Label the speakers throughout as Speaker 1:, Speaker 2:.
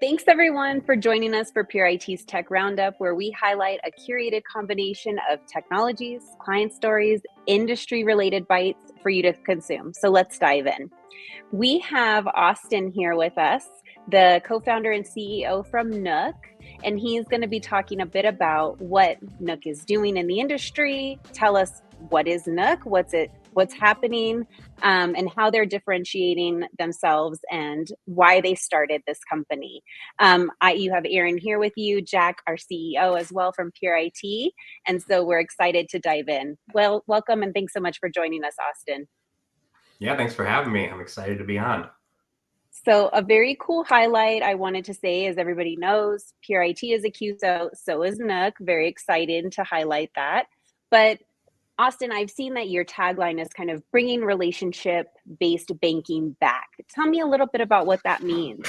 Speaker 1: Thanks everyone for joining us for Pure IT's Tech Roundup, where we highlight a curated combination of technologies, client stories, industry-related bites for you to consume. So let's dive in. We have Austin here with us, the co-founder and CEO from Nook, and he's going to be talking a bit about what Nook is doing in the industry. Tell us, what is Nook, what's happening, and how they're differentiating themselves and why they started this company. You have Aaron here with you, Jack, our CEO as well from Pure IT, and so we're excited to dive in. Well, welcome and thanks so much for joining us, Austin.
Speaker 2: Yeah, thanks for having me. I'm excited to be on.
Speaker 1: So a very cool highlight I wanted to say, as everybody knows, Pure IT is a QSO, so is Nook. Very excited to highlight that. But Austin, I've seen that your tagline is kind of bringing relationship-based banking back. Tell me a little bit about what that means.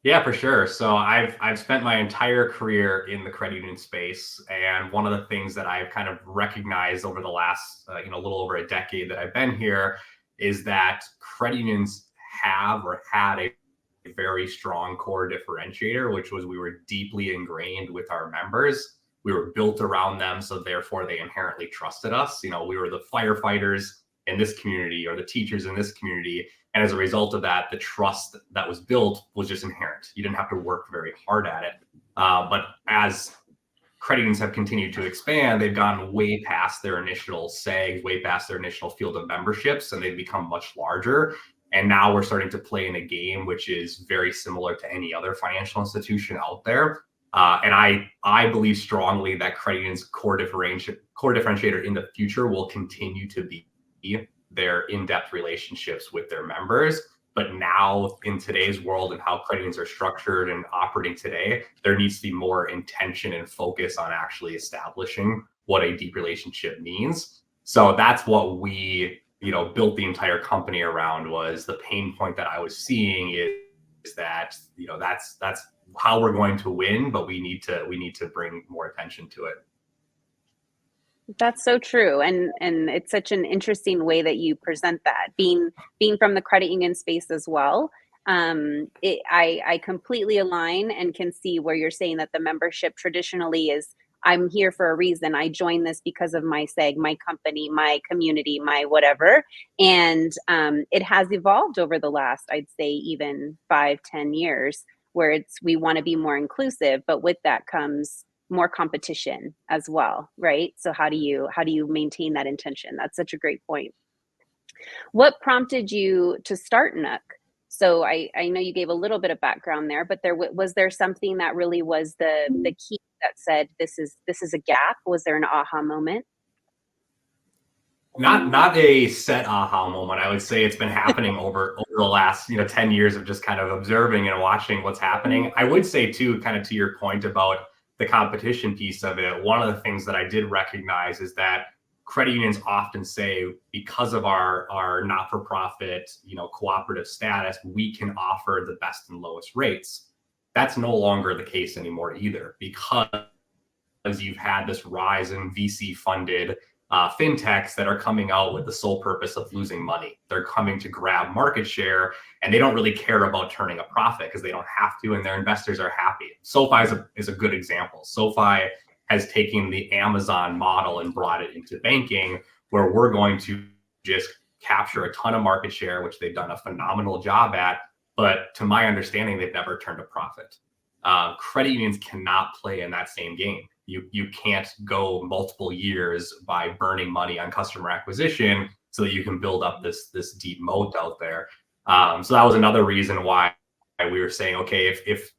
Speaker 2: Yeah, for sure. So I've spent my entire career in the credit union space, and one of the things that I've kind of recognized over the last a little over a decade that I've been here is that credit unions have or had a very strong core differentiator, which was we were deeply ingrained with our members. We were built around them, so therefore they inherently trusted us. We were the firefighters in this community or the teachers in this community. And as a result of that, the trust that was built was just inherent. You didn't have to work very hard at it. But as credit unions have continued to expand, they've gone way past their initial SEG, way past their initial field of memberships, and they've become much larger. And now we're starting to play in a game which is very similar to any other financial institution out there. And I believe strongly that credit unions' core differentiator in the future will continue to be their in-depth relationships with their members. But now in today's world and how credit unions are structured and operating today, there needs to be more intention and focus on actually establishing what a deep relationship means. So that's what we built the entire company around, was the pain point that I was seeing is that that's how we're going to win, but we need to bring more attention to it.
Speaker 1: That's so true, and it's such an interesting way that you present that. Being from the credit union space as well, I completely align and can see where you're saying that the membership traditionally is, I'm here for a reason. I joined this because of my SEG, my company, my community, my whatever. And it has evolved over the last, I'd say, even 5-10 years, where we want to be more inclusive, but with that comes more competition as well, right? So how do you maintain that intention? That's such a great point. What prompted you to start Nook? So I know you gave a little bit of background there, but was there something that really was the key that said this is a gap? Was there an aha moment?
Speaker 2: Not a set aha moment. I would say it's been happening over the last 10 years of just kind of observing and watching what's happening. I would say too, kind of to your point about the competition piece of it, one of the things that I did recognize is that credit unions often say, because of our not-for-profit, cooperative status, we can offer the best and lowest rates. That's no longer the case anymore either, because you've had this rise in VC-funded fintechs that are coming out with the sole purpose of losing money. They're coming to grab market share, and they don't really care about turning a profit because they don't have to, and their investors are happy. SoFi is a good example. SoFi has taken the Amazon model and brought it into banking, where we're going to just capture a ton of market share, which they've done a phenomenal job at. But to my understanding, they've never turned a profit. Credit unions cannot play in that same game. You can't go multiple years by burning money on customer acquisition so that you can build up this deep moat out there. So that was another reason why we were saying, okay, if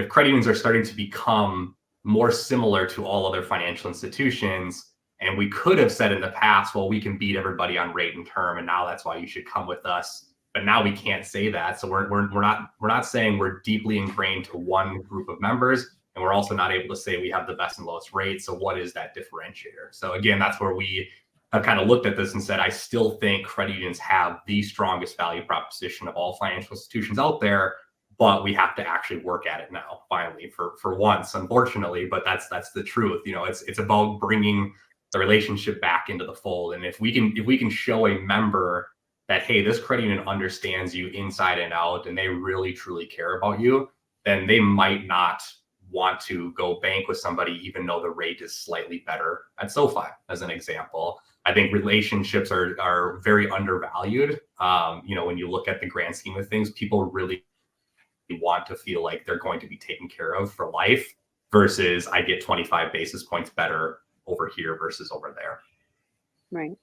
Speaker 2: credit unions are starting to become more similar to all other financial institutions, and we could have said in the past, well, we can beat everybody on rate and term, and now that's why you should come with us. But now we can't say that. So we're not saying we're deeply ingrained to one group of members, and we're also not able to say we have the best and lowest rates. So what is that differentiator? So again, that's where we have kind of looked at this and said, I still think credit unions have the strongest value proposition of all financial institutions out there, but we have to actually work at it now, finally, for once, unfortunately. But that's the truth. It's about bringing the relationship back into the fold. And if we can show a member that, hey, this credit union understands you inside and out, and they really truly care about you, then they might not want to go bank with somebody, even though the rate is slightly better at SoFi, as an example. I think relationships are very undervalued. When you look at the grand scheme of things, people really want to feel like they're going to be taken care of for life versus I get 25 basis points better over here versus over there.
Speaker 1: Right.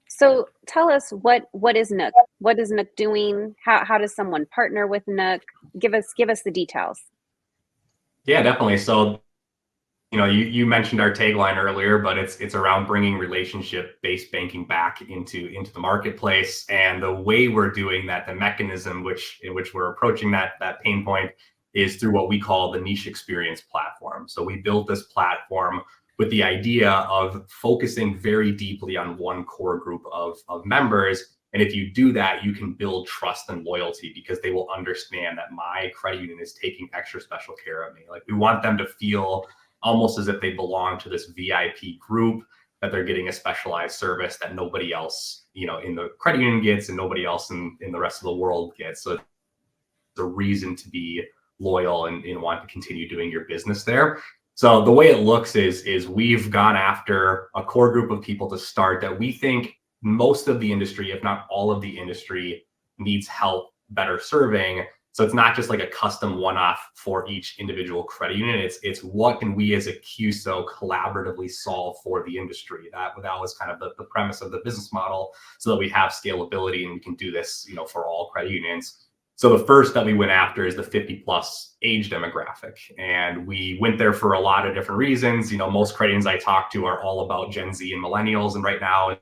Speaker 1: So tell us what is Nook? What is Nook doing? How does someone partner with Nook? Give us the details.
Speaker 2: Yeah, definitely. So, you mentioned our tagline earlier, but it's around bringing relationship-based banking back into the marketplace. And the way we're doing that, the mechanism in which we're approaching that pain point is through what we call the niche experience platform. So we built this platform with the idea of focusing very deeply on one core group of members. And if you do that, you can build trust and loyalty because they will understand that my credit union is taking extra special care of me. Like, we want them to feel almost as if they belong to this VIP group, that they're getting a specialized service that nobody else, in the credit union gets and nobody else in the rest of the world gets. So it's a reason to be loyal and want to continue doing your business there. So the way it looks is we've gone after a core group of people to start that we think most of the industry, if not all of the industry, needs help better serving. So it's not just like a custom one-off for each individual credit union. It's what can we as a CUSO collaboratively solve for the industry. That was kind of the premise of the business model, so that we have scalability and we can do this, for all credit unions. So the first that we went after is the 50 plus age demographic. And we went there for a lot of different reasons. Most credit unions I talk to are all about Gen Z and millennials. And right now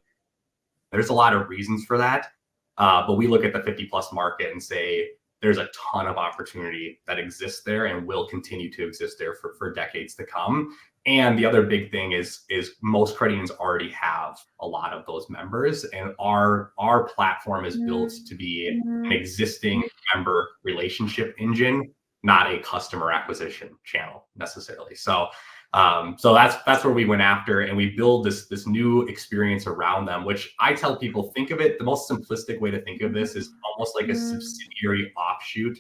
Speaker 2: there's a lot of reasons for that. But we look at the 50 plus market and say, there's a ton of opportunity that exists there and will continue to exist there for decades to come. And the other big thing is most credit unions already have a lot of those members, and our platform is built to be an existing member relationship engine, not a customer acquisition channel necessarily. So that's where we went after, and we build this new experience around them, which I tell people, think of it, the most simplistic way to think of this is almost like a subsidiary offshoot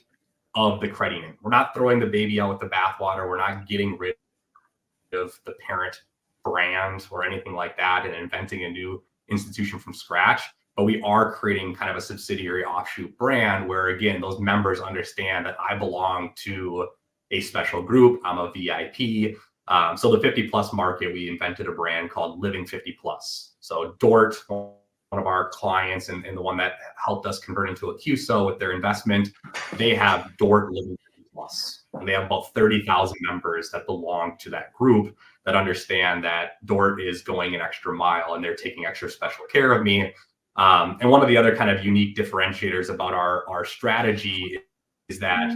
Speaker 2: of the credit union. We're not throwing the baby out with the bathwater. We're not getting rid of the parent brand or anything like that and inventing a new institution from scratch. But we are creating kind of a subsidiary offshoot brand where, again, those members understand that I belong to a special group. I'm a VIP. So the 50 plus market, we invented a brand called Living 50 Plus. So Dort, one of our clients and the one that helped us convert into a CUSO with their investment, they have Dort Living 50 Plus. And they have about 30,000 members that belong to that group that understand that Dort is going an extra mile and they're taking extra special care of me. And one of the other kind of unique differentiators about our strategy is that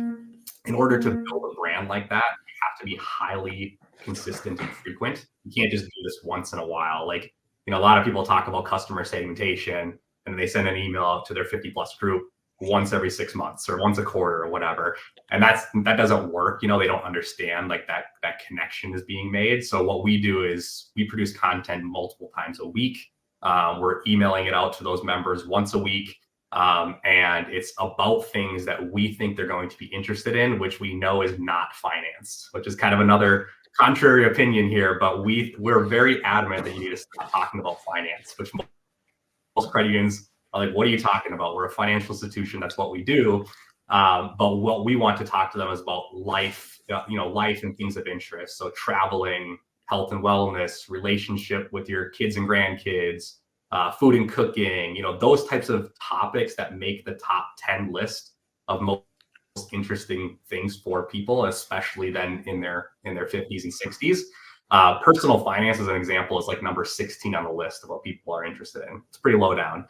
Speaker 2: in order to build a brand like that, you have to be highly consistent and frequent. You can't just do this once in a while. Like, a lot of people talk about customer segmentation and they send an email out to their 50 plus group once every 6 months or once a quarter or whatever. And that doesn't work. They don't understand like that connection is being made. So what we do is we produce content multiple times a week. We're emailing it out to those members once a week. And it's about things that we think they're going to be interested in, which we know is not finance, which is kind of another contrary opinion here, but we're very adamant that you need to stop talking about finance, which most credit unions are like, what are you talking about? We're a financial institution. That's what we do. But what we want to talk to them is about life, life and things of interest. So traveling, health and wellness, relationship with your kids and grandkids, food and cooking, those types of topics that make the top 10 list of most interesting things for people, especially then in their 50s and 60s. Personal finance, as an example, is like number 16 on the list of what people are interested in. It's pretty low down.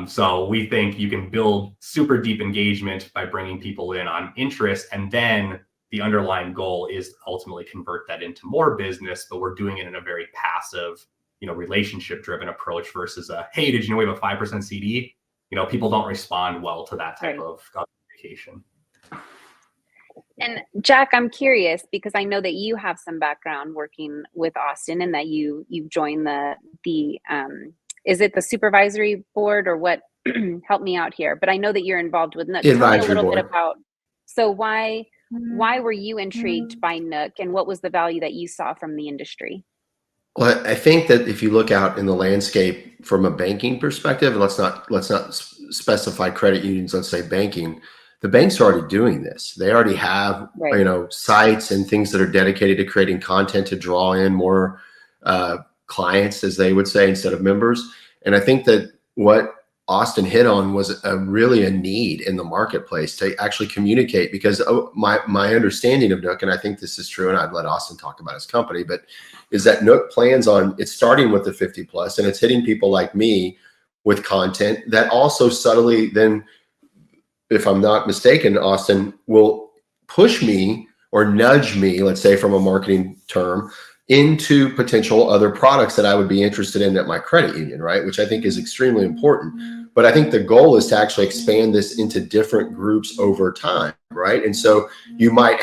Speaker 2: So we think you can build super deep engagement by bringing people in on interest, and then the underlying goal is to ultimately convert that into more business, but we're doing it in a very passive, relationship driven approach versus hey, did you know we have a 5% CD? People don't respond well to that type of communication.
Speaker 1: And Jack, I'm curious because I know that you have some background working with Austin and that you've joined the is it the supervisory board or what? Help me out here. But I know that you're involved with Nook. Tell me a little bit about So why were you intrigued by Nook, and what was the value that you saw from the industry?
Speaker 3: Well, I think that if you look out in the landscape from a banking perspective, and let's not specify credit unions, let's say banking, the banks are already doing this. They already have,
Speaker 1: Right.
Speaker 3: sites and things that are dedicated to creating content to draw in more clients, as they would say, instead of members. And I think that what Austin hit on was really a need in the marketplace to actually communicate, because my understanding of Nook, and I think this is true, and I'd let Austin talk about his company, but is that Nook plans on, it's starting with the 50 plus, and it's hitting people like me with content that also subtly then, if I'm not mistaken, Austin, will push me or nudge me, let's say from a marketing term, into potential other products that I would be interested in at my credit union, right? Which I think is extremely important. But I think the goal is to actually expand this into different groups over time, right? And so you might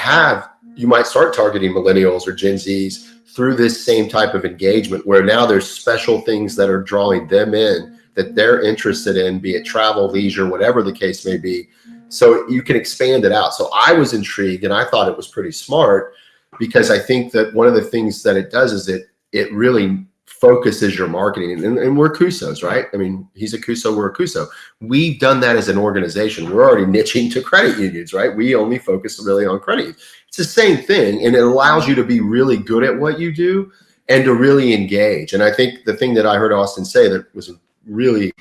Speaker 3: start targeting millennials or Gen Zs through this same type of engagement, where now there's special things that are drawing them in that they're interested in, be it travel, leisure, whatever the case may be. So you can expand it out. So I was intrigued, and I thought it was pretty smart, because I think that one of the things that it does is it really focuses your marketing. And we're CUSOs, right? I mean, he's a CUSO, we're a CUSO. We've done that as an organization. We're already niching to credit unions, right? We only focus really on credit unions. It's the same thing, and it allows you to be really good at what you do and to really engage. And I think the thing that I heard Austin say that was really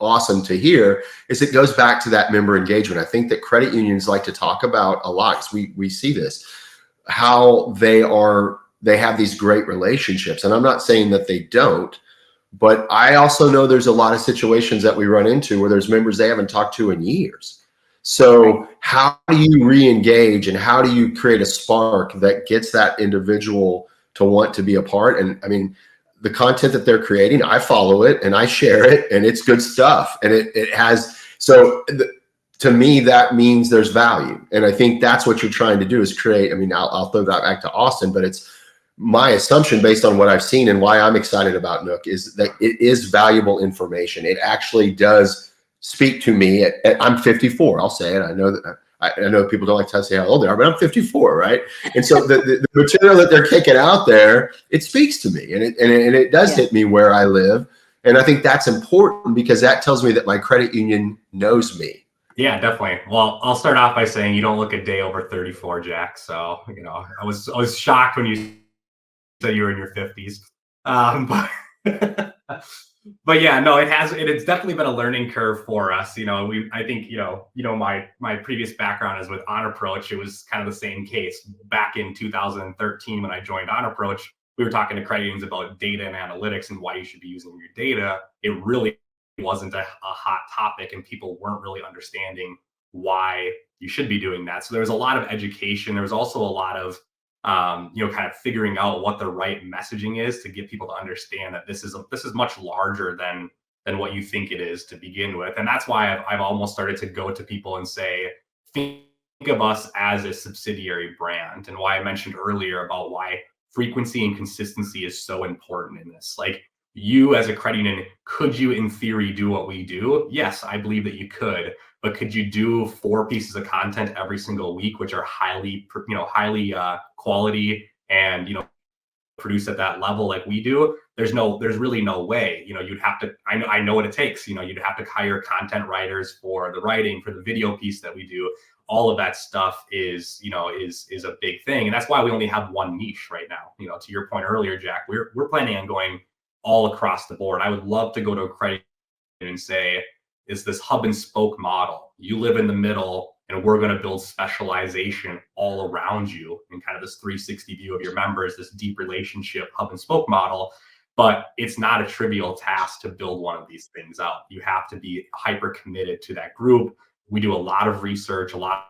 Speaker 3: awesome to hear is it goes back to that member engagement. I think that credit unions like to talk about a lot, because we see this, how they have these great relationships. And I'm not saying that they don't, but I also know there's a lot of situations that we run into where there's members they haven't talked to in years. So how do you re-engage, and how do you create a spark that gets that individual to want to be a part? And I mean, the content that they're creating, I follow it and I share it, and it's good stuff. And it has, to me, that means there's value. And I think that's what you're trying to do, is create, I mean, I'll throw that back to Austin, but it's my assumption based on what I've seen and why I'm excited about Nook is that it is valuable information. It actually does speak to me. I'm 54. I'll say it. I know that I know people don't like to say how old they are, but I'm 54, right? And so the material that they're kicking out there, it speaks to me, and it does hit me where I live. And I think that's important, because that tells me that my credit union knows me.
Speaker 2: Yeah, definitely. Well, I'll start off by saying you don't look a day over 34, Jack. So, I was shocked when you said you were in your 50s. But yeah, no, it's definitely been a learning curve for us. I think, my previous background is with On Approach. It was kind of the same case back in 2013 when I joined On Approach. We were talking to credit unions about data and analytics and why you should be using your data. It really wasn't a hot topic, and people weren't really understanding why you should be doing that. So there was a lot of education. There was also a lot of kind of figuring out what the right messaging is to get people to understand that this is much larger than what you think it is to begin with. And that's why I've almost started to go to people and say, think of us as a subsidiary brand, and why I mentioned earlier about why frequency and consistency is so important in this. Like, you as a credit union, could you in theory do what we do? Yes, I believe that you could, but could you do 4 pieces of content every single week, which are highly quality and, produced at that level like we do? There's really no way. You'd have to, I know what it takes. You'd have to hire content writers for the writing, for the video piece that we do. All of that stuff is a big thing. And that's why we only have one niche right now. To your point earlier, Jack, we're planning on going all across the board. I would love to go to a credit union and say, is this hub and spoke model. You live in the middle, and we're going to build specialization all around you in kind of this 360 view of your members, this deep relationship hub and spoke model. But it's not a trivial task to build one of these things out. You have to be hyper committed to that group. We do a lot of research, a lot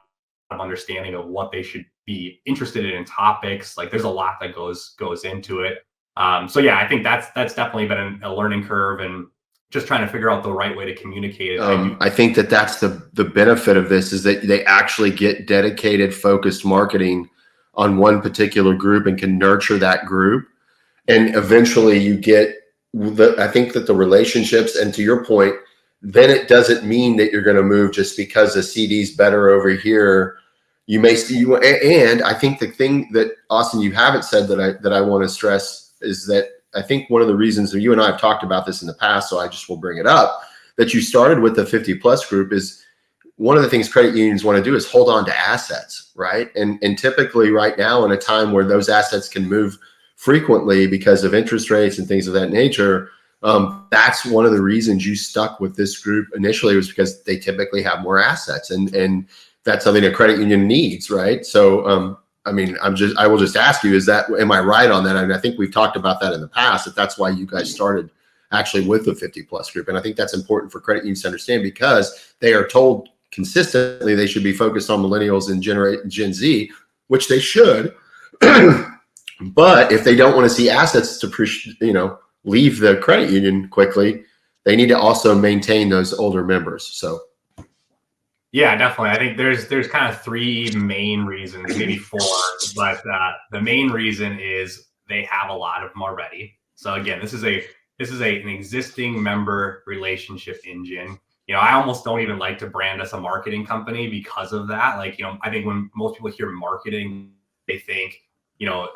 Speaker 2: of understanding of what they should be interested in topics. Like, there's a lot that goes into it. So yeah, I think that's definitely been a learning curve, and just trying to figure out the right way to communicate it.
Speaker 3: I think that's the benefit of this, is that they actually get dedicated, focused marketing on one particular group and can nurture that group. And eventually you get I think that the relationships, and to your point, then it doesn't mean that you're going to move just because the CD's better over here. You may see you, and I think the thing that Austin, you haven't said that I want to stress is that I think one of the reasons that you and I have talked about this in the past, so I just will bring it up, that you started with the 50 plus group is one of the things credit unions want to do is hold on to assets, right? And typically right now in a time where those assets can move frequently because of interest rates and things of that nature, that's one of the reasons you stuck with this group initially, was because they typically have more assets, and that's something a credit union needs, right? So, I mean, I will just ask you, am I right on that? I mean, I think we've talked about that in the past, that's why you guys started actually with the 50 plus group. And I think that's important for credit unions to understand, because they are told consistently they should be focused on millennials and Gen Z, which they should. But if they don't want to see assets to leave the credit union quickly, they need to also maintain those older members. So
Speaker 2: yeah, definitely. I think there's kind of three main reasons, maybe four, but the main reason is they have a lot of them already. So again, this is an existing member relationship engine. I almost don't even like to brand us a marketing company because of that. Like, I think when most people hear marketing, they think,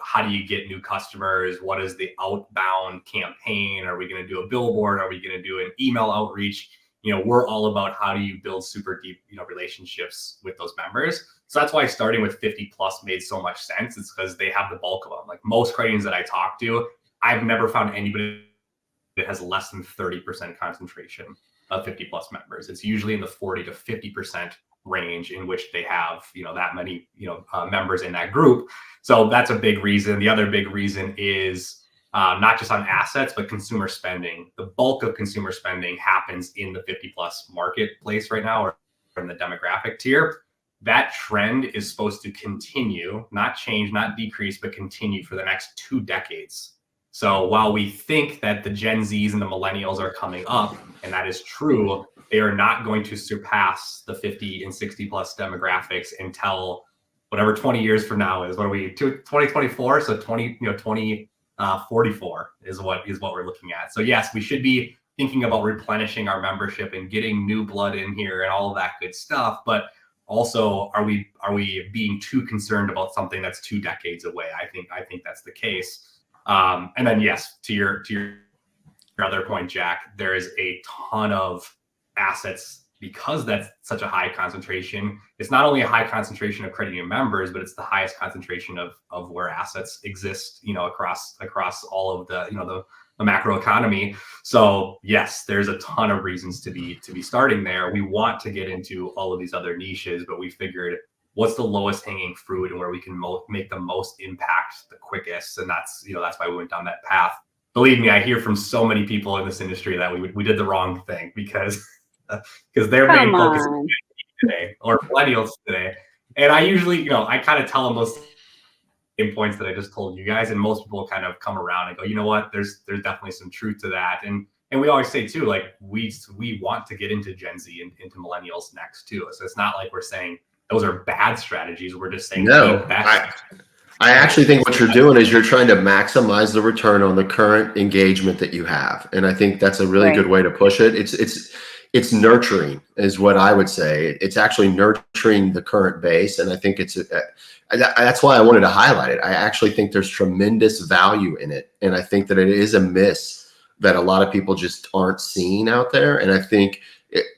Speaker 2: how do you get new customers? What is the outbound campaign? Are we going to do a billboard? Are we going to do an email outreach? We're all about how do you build super deep, relationships with those members. So that's why starting with 50 plus made so much sense. It's because they have the bulk of them. Like most credit unions that I talk to, I've never found anybody that has less than 30% concentration of 50 plus members. It's usually in the 40 to 50% range in which they have, that many, members in that group. So that's a big reason. The other big reason is not just on assets, but consumer spending. The bulk of consumer spending happens in the 50 plus marketplace right now, or in the demographic tier. That trend is supposed to continue, not change, not decrease, but continue for the next 2 decades. So while we think that the Gen Zs and the millennials are coming up, and that is true, they are not going to surpass the 50 and 60 plus demographics until whatever 20 years from now is. What are we, 2024? So 44 is what we're looking at. So yes, we should be thinking about replenishing our membership and getting new blood in here and all of that good stuff. But also, are we being too concerned about something that's 2 decades away? I think that's the case. And then yes, to your other point, Jack, there is a ton of assets because that's such a high concentration. It's not only a high concentration of credit union members, but it's the highest concentration of where assets exist, across all of the macro economy. So yes, there's a ton of reasons to be starting there. We want to get into all of these other niches, but we figured what's the lowest hanging fruit and where we can make the most impact the quickest. And that's why we went down that path. Believe me, I hear from so many people in this industry that we did the wrong thing because their main focus is today, or millennials today. And I usually, I kind of tell them those same points that I just told you guys, and most people kind of come around and go, you know what, there's definitely some truth to that. And we always say too, like we want to get into Gen Z and into millennials next too. So it's not like we're saying those are bad strategies. We're just saying
Speaker 3: no. I actually think what you're doing is you're trying to maximize the return on the current engagement that you have, and I think that's a really good way to push it. It's nurturing, is what I would say. It's actually nurturing the current base, and I think that's why I wanted to highlight it. I actually think there's tremendous value in it, and I think that it is a miss that a lot of people just aren't seeing out there. And I think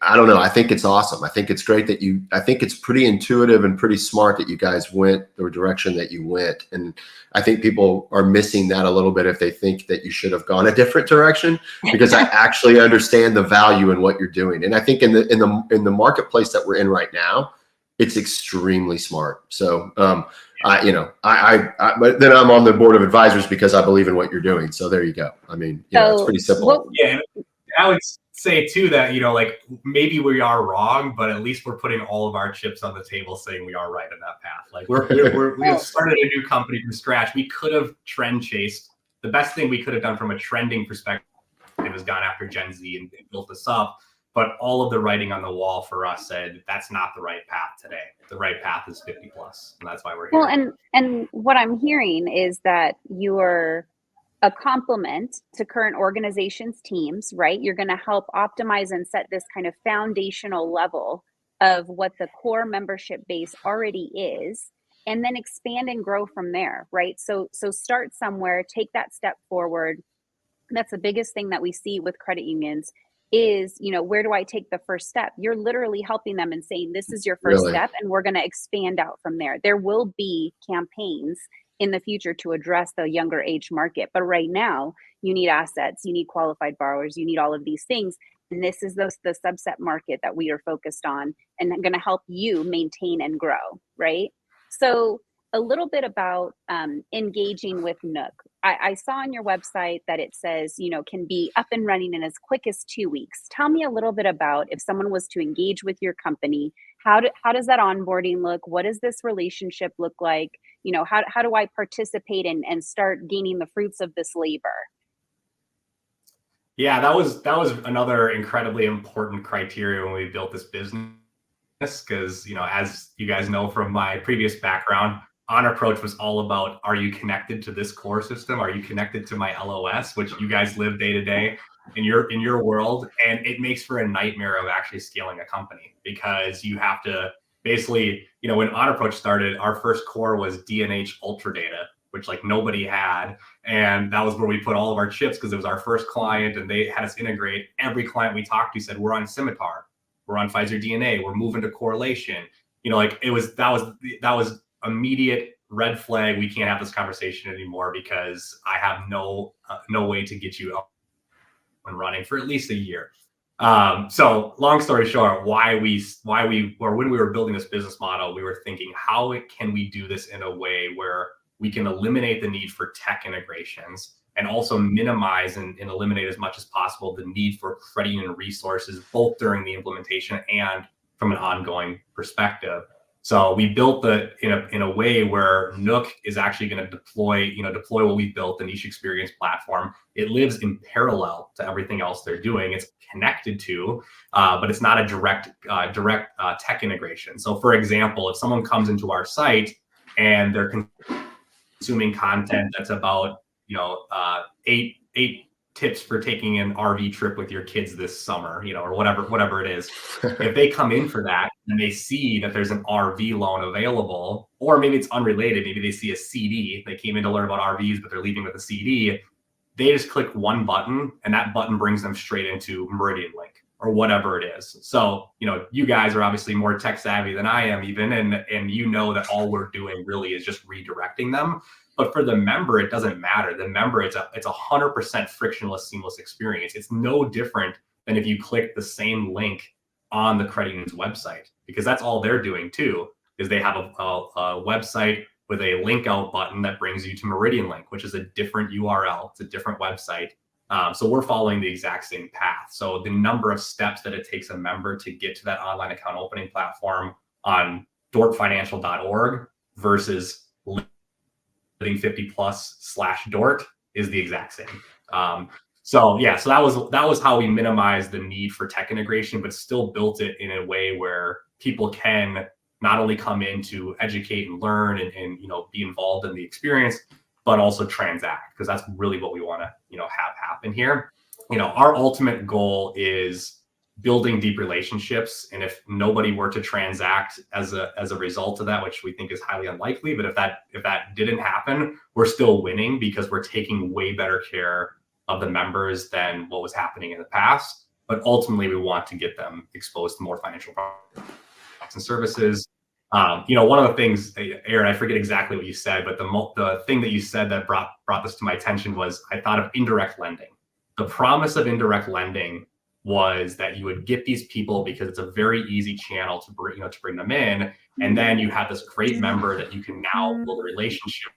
Speaker 3: I don't know. I think it's awesome. I think it's great that I think it's pretty intuitive and pretty smart that you guys went the direction that you went. And I think people are missing that a little bit if they think that you should have gone a different direction, because I actually understand the value in what you're doing. And I think in the marketplace that we're in right now, it's extremely smart. So, but then I'm on the board of advisors because I believe in what you're doing. So there you go. I mean, it's pretty simple.
Speaker 2: Yeah. I would say too that, like maybe we are wrong, but at least we're putting all of our chips on the table saying we are right in that path. Like we have started a new company from scratch. We could have trend chased. The best thing we could have done from a trending perspective is gone after Gen Z and built this up. But all of the writing on the wall for us said that's not the right path today. The right path is 50 plus. And that's why we're here.
Speaker 1: Well, and what I'm hearing is that you're a complement to current organizations teams, right? You're going to help optimize and set this kind of foundational level of what the core membership base already is, and then expand and grow from there, right? So start somewhere, take that step forward. That's the biggest thing that we see with credit unions is, where do I take the first step? You're literally helping them and saying, this is your first
Speaker 3: Really?
Speaker 1: step, and we're going to expand out from there. There will be campaigns in the future to address the younger age market. But right now, you need assets, you need qualified borrowers, you need all of these things. And this is the subset market that we are focused on and going to help you maintain and grow, right? So a little bit about engaging with Nook. I saw on your website that it says, can be up and running in as quick as 2 weeks. Tell me a little bit about if someone was to engage with your company, how does that onboarding look? What does this relationship look like? How do I participate and start gaining the fruits of this labor?
Speaker 2: Yeah, that was another incredibly important criteria when we built this business, because as you guys know from my previous background, On Approach was all about, are you connected to this core system? Are you connected to my LOS, which you guys live day to day in your world? And it makes for a nightmare of actually scaling a company, because you have to basically, when On Approach started, our first core was D&H Ultra Data, which like nobody had. And that was where we put all of our chips, because it was our first client and they had us integrate. Every client we talked to said, we're on Scimitar, we're on Pfizer DNA, we're moving to correlation. That was immediate red flag. We can't have this conversation anymore, because I have no way to get you up and running for at least a year. So long story short, when we were building this business model, we were thinking, how can we do this in a way where we can eliminate the need for tech integrations, and also minimize and eliminate as much as possible the need for credit union resources, both during the implementation and from an ongoing perspective. So we built in a way where Nook is actually going to deploy what we built, the niche experience platform. It lives in parallel to everything else they're doing. It's connected to, but it's not a direct tech integration. So for example, if someone comes into our site and they're consuming content that's about eight tips for taking an RV trip with your kids this summer, or whatever it is. If they come in for that and they see that there's an RV loan available, or maybe it's unrelated, maybe they see a CD, they came in to learn about RVs, but they're leaving with a CD, they just click one button and that button brings them straight into Meridian Link or whatever it is. So, you guys are obviously more tech savvy than I am even, and that all we're doing really is just redirecting them. But for the member, it doesn't matter. The member, it's a 100% frictionless, seamless experience. It's no different than if you click the same link on the credit union's website, because that's all they're doing too, is they have a website with a link out button that brings you to Meridian Link, which is a different URL. It's a different website. So we're following the exact same path. So the number of steps that it takes a member to get to that online account opening platform on dortfinancial.org versus living 50plus/Dort is the exact same. So that was how we minimized the need for tech integration, but still built it in a way where people can not only come in to educate and learn and be involved in the experience, but also transact, because that's really what we want to have happen here. Our ultimate goal is building deep relationships, and if nobody were to transact as a result of that, which we think is highly unlikely, but if that didn't happen, we're still winning, because we're taking way better care of the members than what was happening in the past. But ultimately, we want to get them exposed to more financial products and services. One of the things, Aaron, I forget exactly what you said, but the thing that you said that brought this to my attention was, I thought of indirect lending. The promise of indirect lending was that you would get these people because it's a very easy channel to bring them in, and then you have this great member that you can now build a relationship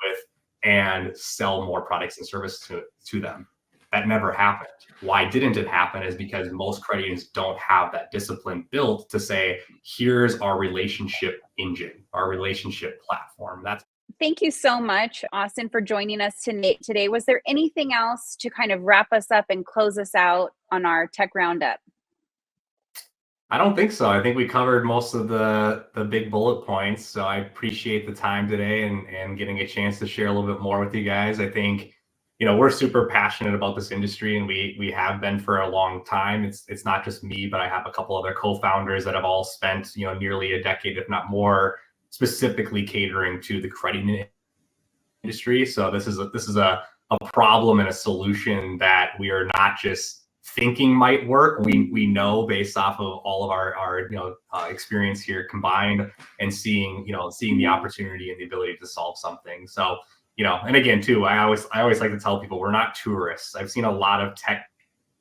Speaker 2: with and sell more products and services to them. That never happened. Why didn't it happen is because most credit unions don't have that discipline built to say, here's our relationship engine, our relationship platform.
Speaker 1: Thank you so much, Austin, for joining us today. Was there anything else to kind of wrap us up and close us out on our Tech Roundup?
Speaker 2: I don't think so. I think we covered most of the big bullet points. So I appreciate the time today and getting a chance to share a little bit more with you guys. I think, we're super passionate about this industry, and we have been for a long time. It's not just me, but I have a couple other co-founders that have all spent, nearly a decade, if not more, specifically catering to the credit industry. So this is a problem and a solution that we are not just thinking might work. We know based off of all of our experience here combined, and seeing the opportunity and the ability to solve something. So and again too, I always like to tell people we're not tourists. I've seen a lot of tech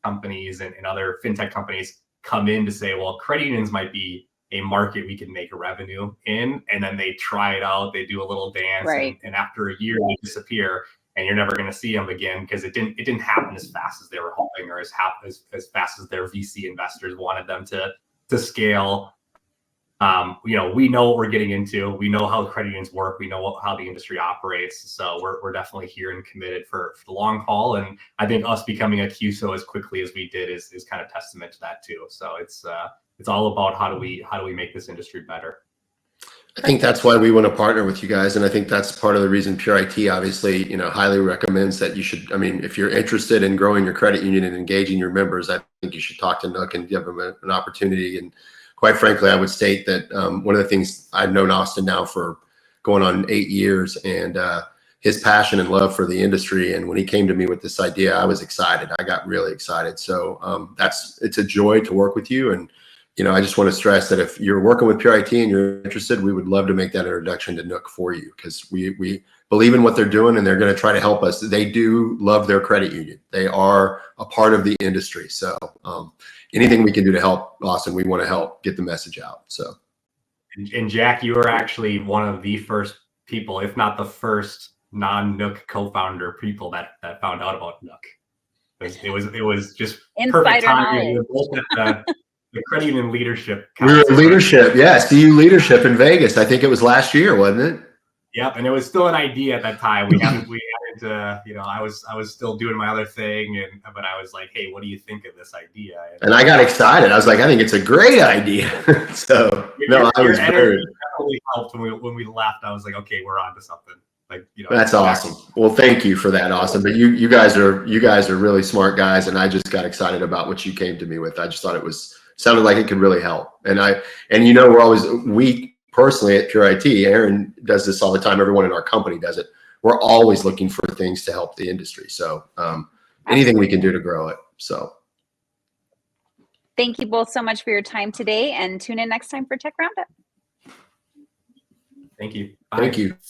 Speaker 2: companies and other fintech companies come in to say, well, credit unions might be a market we can make a revenue in, and then they try it out, they do a little dance,
Speaker 1: Right.
Speaker 2: and after a year they disappear, and you're never going to see them again because it didn't happen as fast as they were hoping, or as fast as their VC investors wanted them to scale. We know what we're getting into. We know how credit unions work. We know how the industry operates. So we're definitely here and committed for the long haul. And I think us becoming a QSO as quickly as we did is kind of testament to that too. So it's all about how do we make this industry better.
Speaker 3: I think that's why we want to partner with you guys. And I think that's part of the reason Pure IT obviously, highly recommends that you should, if you're interested in growing your credit union and engaging your members, I think you should talk to Nook and give them an opportunity. And quite frankly, I would state that one of the things, I've known Austin now for going on 8 years, and his passion and love for the industry. And when he came to me with this idea, I was excited. I got really excited. So it's a joy to work with you. And I just want to stress that if you're working with Pure IT and you're interested, we would love to make that introduction to Nook for you, because we believe in what they're doing, and they're going to try to help us. They do love their credit union. They are a part of the industry. So anything we can do to help Austin, we want to help get the message out. So,
Speaker 2: and Jack, you were actually one of the first people, if not the first non-Nook co-founder people that found out about Nook. It was just perfect timing. We were both at the credit union leadership.
Speaker 3: We were leadership, yes. CU leadership in Vegas. I think it was last year, wasn't it?
Speaker 2: Yep, and it was still an idea at that time. We hadn't I was still doing my other thing, but I was like, hey, what do you think of this idea?
Speaker 3: And I got excited. I was like, I think it's a great idea. So I was very
Speaker 2: definitely helped when we left. I was like, okay, we're on to something.
Speaker 3: That's awesome. Well, thank you for that, Austin. But you guys are really smart guys, and I just got excited about what you came to me with. I just thought sounded like it could really help. And we personally at Pure IT, Aaron does this all the time. Everyone in our company does it. We're always looking for things to help the industry. So anything we can do to grow it. So
Speaker 1: thank you both so much for your time today, and tune in next time for Tech Roundup.
Speaker 2: Thank you.
Speaker 3: Bye. Thank you.